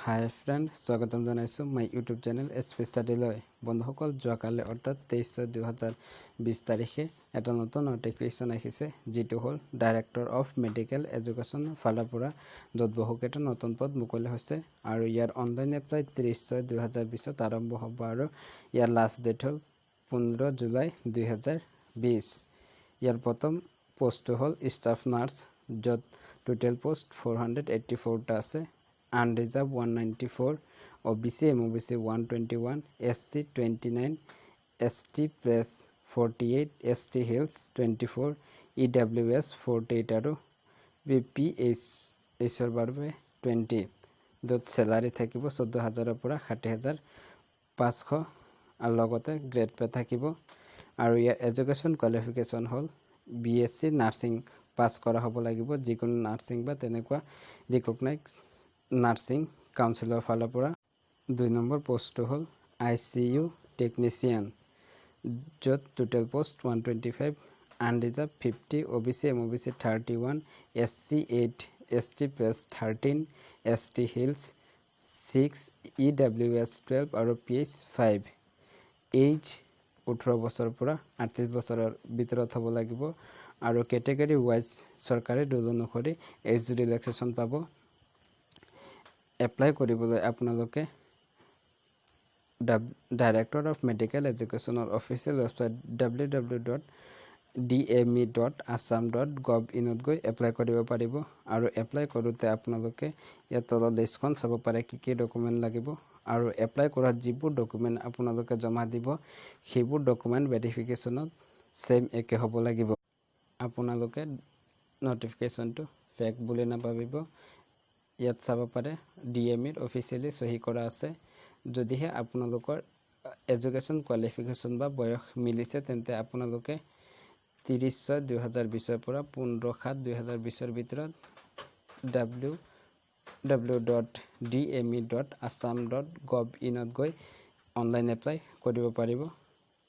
হাই friend, স্বাগতম জনাইছোঁ my YouTube channel স্পষ্টাডিলৈ। বন্ধুসকল, যোৱাকালি অৰ্থাৎ 23/6/2020 তাৰিখে এটা নতুন নটিফিকেশ্যন আহিছে, যিটো হ'ল ডাইৰেক্টৰ অফ মেডিকেল এডুকেশ্যন ফালৰ পৰা, য'ত বহুকেইটা নতুন পদ মুকলি হৈছে আৰু ইয়াৰ অনলাইন এপ্লাই 30/6/2020 আৰম্ভ হ'ব আৰু ইয়াৰ লাষ্ট ডেট হ'ল 15 জুলাই 2020। ইয়াৰ প্ৰথম পোষ্টটো হ'ল ষ্টাফ নাৰ্ছ, য'ত টোটেল পোষ্ট 484টা আছে। Unreserved 194, OBC MOBC 121, SC 29, ST plus 48, ST Hills 24, EWS 48 আৰু BPH বাবে 20, য'ত চেলাৰী থাকিব 14,000 পৰা 60,500 আৰু লগতে গ্ৰেড পে থাকিব। আৰু ইয়াৰ এডুকেশ্যন কোৱালিফিকেশ্যন হ'ল BSc নাৰ্ছিং পাছ কৰা হ'ব লাগিব, যিকোনো নাৰ্ছিং বা তেনেকুৱা ৰিকগনাইজ নাৰ্ছিং কাউন্সিলৰ ফালৰ পৰা। 2 নম্বৰ পোষ্টটো হ'ল ICU টেকনিচিয়ান, য'ত total post 125, unreserved 50, OBC MOBC 31, SC 8, ST plus 13, ST Hills 6, EWS 12 আৰু PH 5। এজ 18 বছৰৰ পৰা 38 বছৰৰ ভিতৰত হ'ব লাগিব আৰু কেটেগৰী ৱাইজ চৰকাৰী ৰুল অনুসৰি এজ ৰিলেক্সেশ্যন পাব। এপ্লাই কৰিবলৈ আপোনালোকে ডাইৰেক্টৰ অফ মেডিকেল এডুকেশ্যনৰ অফিচিয়েল ৱেবছাইট www.dme.assam.gov.in গৈ এপ্লাই কৰিব পাৰিব। আৰু এপ্লাই কৰোঁতে আপোনালোকে ইয়াত তলৰ লিষ্টখন চাব পাৰে কি কি ডকুমেণ্ট লাগিব, আৰু এপ্লাই কৰাত যিবোৰ ডকুমেণ্ট আপোনালোকে জমা দিব সেইবোৰ ডকুমেণ্ট ভেৰিফিকেশ্যনত ছেম একে হ'ব লাগিব। আপোনালোকে নটিফিকেশ্যনটো ফেক বুলি নাভাবিব। ইয়াত চাব পাৰে DMEৰ অফিচিয়েলি চহী কৰা আছে। যদিহে আপোনালোকৰ এডুকেশ্যন কোৱালিফিকেশ্যন বা বয়স মিলিছে, তেন্তে আপোনালোকে 30/6/2020 পৰা 15/7/2020 ভিতৰত www.dme.assam.gov.in গৈ অনলাইন এপ্লাই কৰিব পাৰিব।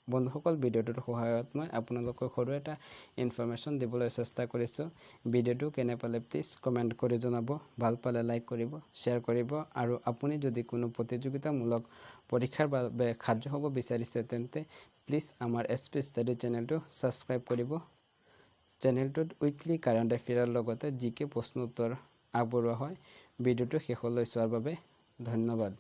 বন্ধুসকল, ভিডিঅ'টোৰ সহায়ত মই আপোনালোকক সৰু এটা ইনফৰমেশ্যন দিবলৈ চেষ্টা কৰিছোঁ। ভিডিঅ'টো কেনে পালে প্লিজ কমেণ্ট কৰি জনাব। ভাল পালে লাইক কৰিব, শ্বেয়াৰ কৰিব, আৰু আপুনি যদি কোনো প্ৰতিযোগিতামূলক পৰীক্ষাৰ বাবে সাজু হ'ব বিচাৰিছে, তেন্তে প্লিজ আমাৰ স্পষ্টাডি চেনেলটো ছাবস্ক্ৰাইব কৰিব। চেনেলটোত উইকলি কাৰেণ্ট এফেয়াৰৰ লগতে GK প্ৰশ্ন উত্তৰ আগবঢ়োৱা হয়। ভিডিঅ'টো শেষলৈ চোৱাৰ বাবে ধন্যবাদ।